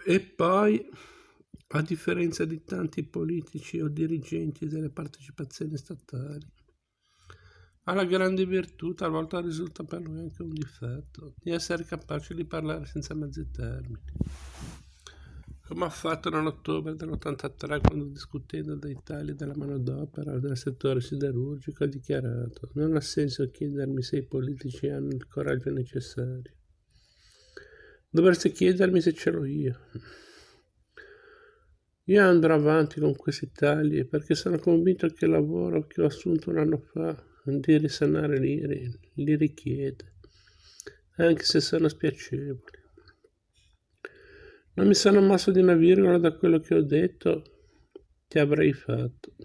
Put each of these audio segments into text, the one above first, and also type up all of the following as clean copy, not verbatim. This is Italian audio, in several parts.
E poi, a differenza di tanti politici o dirigenti delle partecipazioni statali, ha la grande virtù, talvolta risulta per lui anche un difetto, di essere capace di parlare senza mezzi termini. Come ha fatto nell'ottobre dell'83 quando, discutendo dei tagli della manodopera nel settore siderurgico, ha dichiarato: non ha senso chiedermi se i politici hanno il coraggio necessario. Dovreste chiedermi se ce l'ho io. Io andrò avanti con questi tagli perché sono convinto che il lavoro che ho assunto un anno fa di risanare li richiede, anche se sono spiacevoli. Non mi sono mosso di una virgola da quello che ho detto che avrei fatto.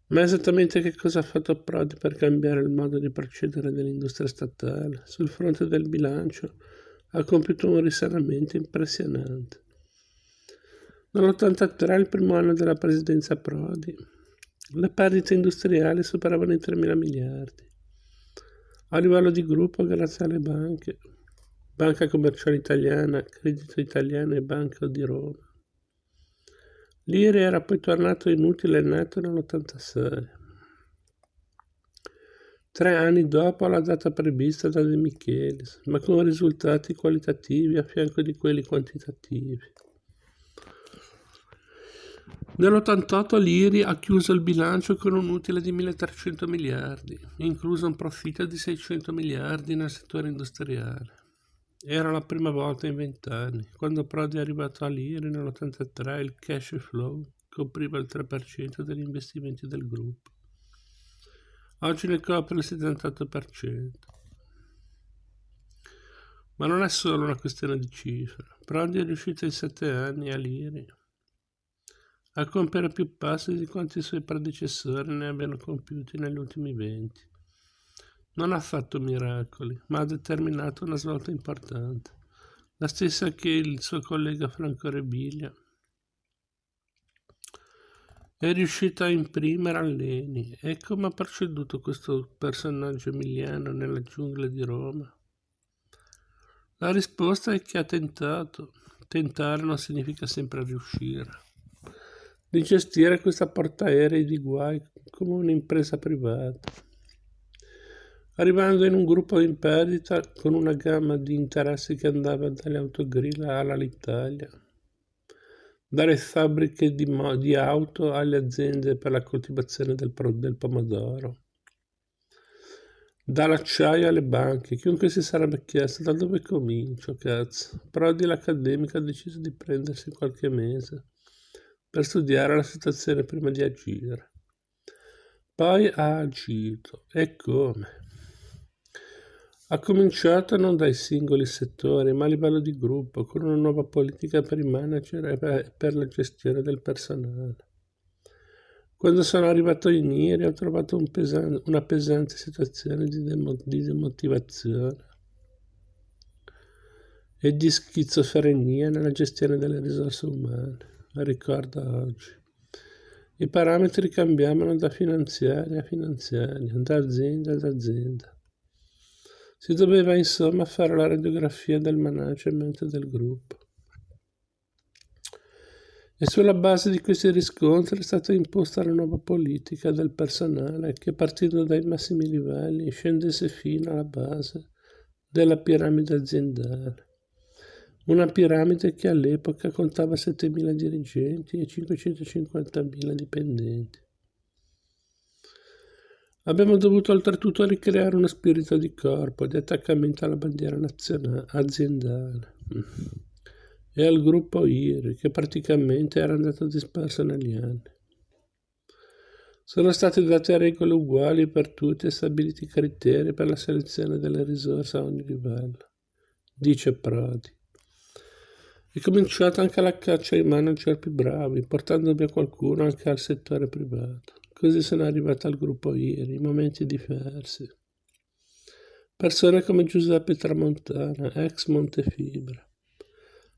Ma esattamente che cosa ha fatto Prodi per cambiare il modo di procedere dell'industria statale? Sul fronte del bilancio ha compiuto un risanamento impressionante. Nell'83, il primo anno della presidenza Prodi, le perdite industriali superavano i 3.000 miliardi. A livello di gruppo, grazie alle banche, Banca Commerciale Italiana, Credito Italiano e Banca di Roma. L'IRI era poi tornato inutile e netto nell'86. 3 anni dopo la data prevista da De Michelis, ma con risultati qualitativi a fianco di quelli quantitativi. Nell'88 l'IRI ha chiuso il bilancio con un utile di 1.300 miliardi, incluso un profitto di 600 miliardi nel settore industriale. Era la prima volta in 20 anni. Quando Prodi è arrivato all'IRI nell'83 il cash flow copriva il 3% degli investimenti del gruppo. Oggi ne copre il 78%. Ma non è solo una questione di cifre. Prodi è riuscito in 7 anni all'IRI a compiere più passi di quanti i suoi predecessori ne abbiano compiuti negli ultimi 20. Non ha fatto miracoli, ma ha determinato una svolta importante, la stessa che il suo collega Franco Rebilia è riuscito a imprimere all'ENI. E come ha proceduto questo personaggio emiliano nella giungla di Roma? La risposta è che ha tentato. Tentare non significa sempre riuscire. Di gestire questa portaerei di guai come un'impresa privata, arrivando in un gruppo in perdita con una gamma di interessi che andava dalle autogrill all'Alitalia, dalle fabbriche di auto alle aziende per la coltivazione del pomodoro, dall'acciaio alle banche. Chiunque si sarebbe chiesto da dove comincio, cazzo. Prodi l'accademico ha deciso di prendersi qualche mese per studiare la situazione prima di agire. Poi ha agito. E come? Ha cominciato non dai singoli settori, ma a livello di gruppo, con una nuova politica per i manager e per la gestione del personale. Quando sono arrivato in IRI ho trovato una pesante situazione di demotivazione e di schizofrenia nella gestione delle risorse umane. La ricordo oggi. I parametri cambiavano da finanziaria a finanziaria, da azienda ad azienda. Si doveva insomma fare la radiografia del management del gruppo. E sulla base di questi riscontri è stata imposta la nuova politica del personale che, partendo dai massimi livelli, scendesse fino alla base della piramide aziendale. Una piramide che all'epoca contava 7.000 dirigenti e 550.000 dipendenti. Abbiamo dovuto oltretutto ricreare uno spirito di corpo, di attaccamento alla bandiera nazionale, aziendale e al gruppo IRI, che praticamente era andato disperso negli anni. Sono state date regole uguali per tutti e stabiliti criteri per la selezione delle risorse a ogni livello, dice Prodi. È cominciata anche la caccia ai manager più bravi, portando via qualcuno anche al settore privato. Così sono arrivata al gruppo IRI, in momenti diversi. Persone come Giuseppe Tramontana, ex Montefibra,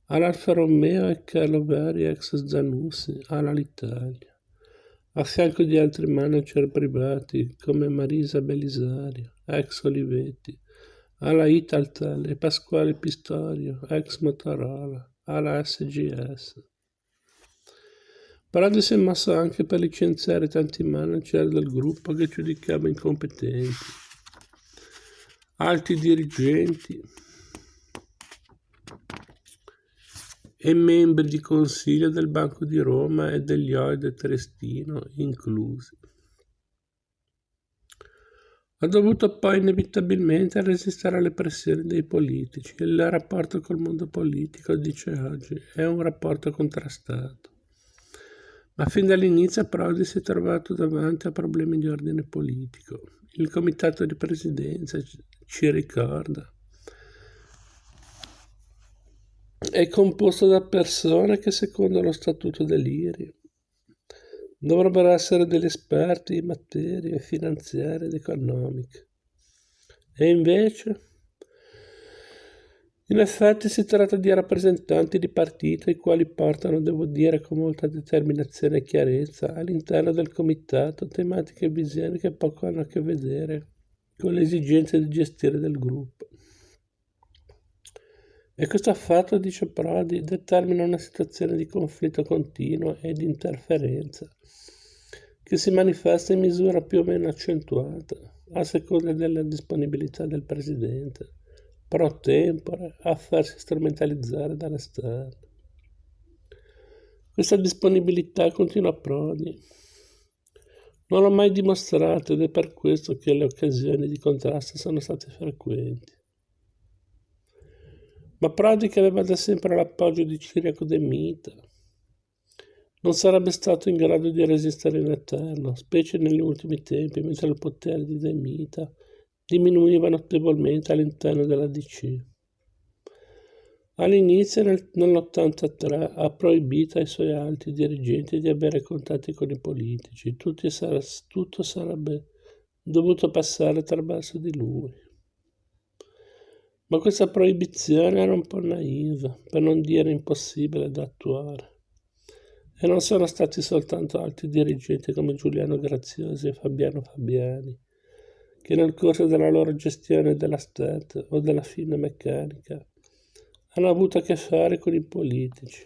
all'Alfa Romeo e Carlo Veri, ex Zanussi, all'Alitalia, a fianco di altri manager privati come Marisa Belisario, ex Olivetti, alla Italtel e Pasquale Pistorio, ex Motorola, alla SGS. Prodi si è mosso anche per licenziare tanti manager del gruppo che giudicava incompetenti, alti dirigenti e membri di consiglio del Banco di Roma e degli Oide Triestino inclusi. Ha dovuto poi inevitabilmente resistere alle pressioni dei politici. Il rapporto col mondo politico, dice oggi, è un rapporto contrastato. Ma fin dall'inizio Prodi si è trovato davanti a problemi di ordine politico. Il comitato di presidenza ci ricorda. È composto da persone che, secondo lo statuto dell'IRI, dovrebbero essere degli esperti in materie finanziarie ed economiche. E invece, in effetti si tratta di rappresentanti di partito i quali portano, devo dire con molta determinazione e chiarezza, all'interno del comitato tematiche e visioni che poco hanno a che vedere con le esigenze di gestione del gruppo. E questo fatto, dice Prodi, determina una situazione di conflitto continuo e di interferenza che si manifesta in misura più o meno accentuata a seconda della disponibilità del presidente pro tempore a farsi strumentalizzare dall'esterno. Questa disponibilità, continua Prodi, non l'ho mai dimostrato ed è per questo che le occasioni di contrasto sono state frequenti. Ma Prodi, che aveva da sempre l'appoggio di Ciriaco De Mita, non sarebbe stato in grado di resistere in eterno, specie negli ultimi tempi, mentre il potere di De Mita diminuiva notevolmente all'interno della DC. All'inizio, nell'83, ha proibito ai suoi alti dirigenti di avere contatti con i politici. Tutto sarebbe dovuto passare attraverso di lui. Ma questa proibizione era un po' naiva, per non dire impossibile da attuare. E non sono stati soltanto alti dirigenti come Giuliano Graziosi e Fabiano Fabiani, che nel corso della loro gestione della STET o della Finmeccanica hanno avuto a che fare con i politici,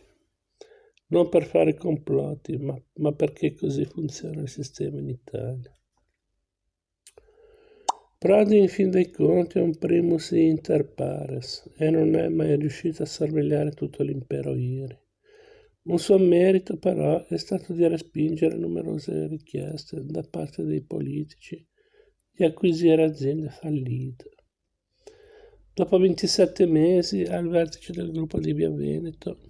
non per fare complotti, ma perché così funziona il sistema in Italia. Prodi, in fin dei conti, è un primus inter pares e non è mai riuscito a sorvegliare tutto l'impero IRI. Un suo merito, però, è stato di respingere numerose richieste da parte dei politici di acquisire aziende fallite. Dopo 27 mesi al vertice del gruppo di Via Veneto,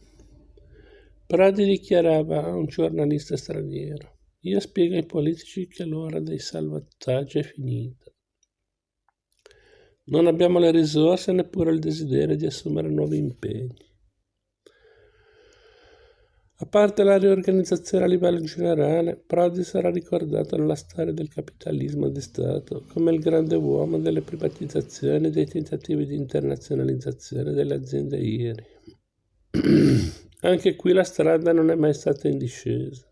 Prodi dichiarava a un giornalista straniero: «Io spiego ai politici che l'ora dei salvataggi è finita. Non abbiamo le risorse e neppure il desiderio di assumere nuovi impegni». A parte la riorganizzazione a livello generale, Prodi sarà ricordato nella storia del capitalismo di Stato come il grande uomo delle privatizzazioni e dei tentativi di internazionalizzazione delle aziende IRI. Anche qui la strada non è mai stata in discesa.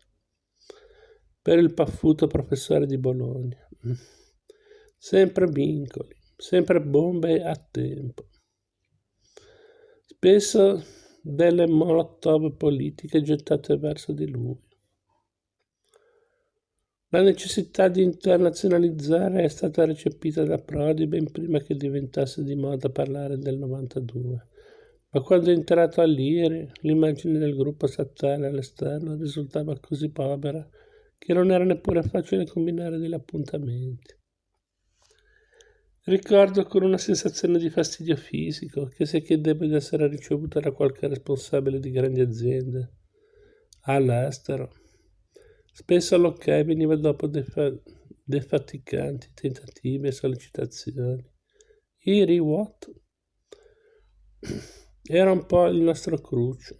Per il paffuto professore di Bologna. Sempre vincoli, sempre bombe a tempo. Spesso delle molotov politiche gettate verso di lui. La necessità di internazionalizzare è stata recepita da Prodi ben prima che diventasse di moda parlare del 92, ma quando è entrato all'IRI l'immagine del gruppo statale all'esterno risultava così povera che non era neppure facile combinare degli appuntamenti. Ricordo con una sensazione di fastidio fisico che si chiedeva di essere ricevuta da qualche responsabile di grandi aziende all'estero. Spesso l'ok veniva dopo defaticanti tentativi e sollecitazioni. IRI what? Era un po' il nostro cruccio.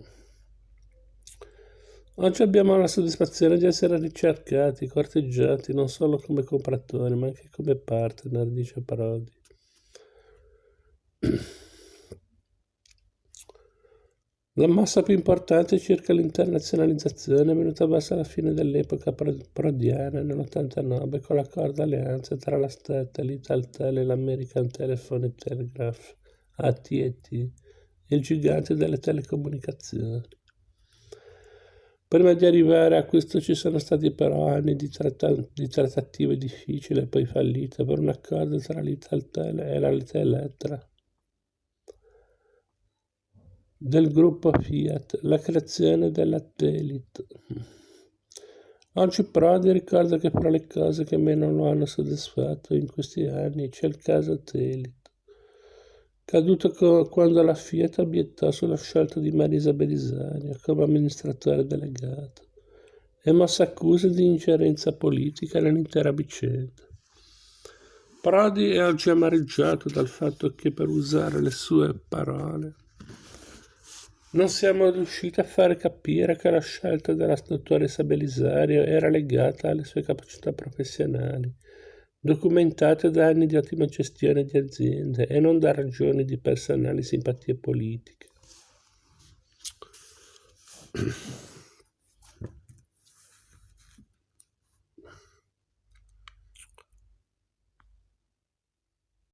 Oggi abbiamo la soddisfazione di essere ricercati, corteggiati non solo come compratori ma anche come partner, dice Prodi. La mossa più importante circa l'internazionalizzazione è venuta verso la fine dell'epoca prodiana nell'89 con l'accordo alleanza tra la Stetta, l'Italtel e l'American Telephone and Telegraph, AT&T, il gigante delle telecomunicazioni. Prima di arrivare a questo ci sono stati però anni di trattative difficili e poi fallite per un accordo tra l'Italtel e la Telectra del gruppo Fiat, la creazione della Telit. Oggi Prodi ricorda che fra le cose che meno lo hanno soddisfatto in questi anni c'è il caso Telit, caduto quando la Fiat obiettò sulla scelta di Marisa Belisario come amministratore delegato e mosse accuse di ingerenza politica nell'intera vicenda. Prodi è oggi amareggiato dal fatto che, per usare le sue parole, non siamo riusciti a fare capire che la scelta della dottoressa Belisario era legata alle sue capacità professionali, documentate da anni di ottima gestione di aziende e non da ragioni di personali simpatie politiche.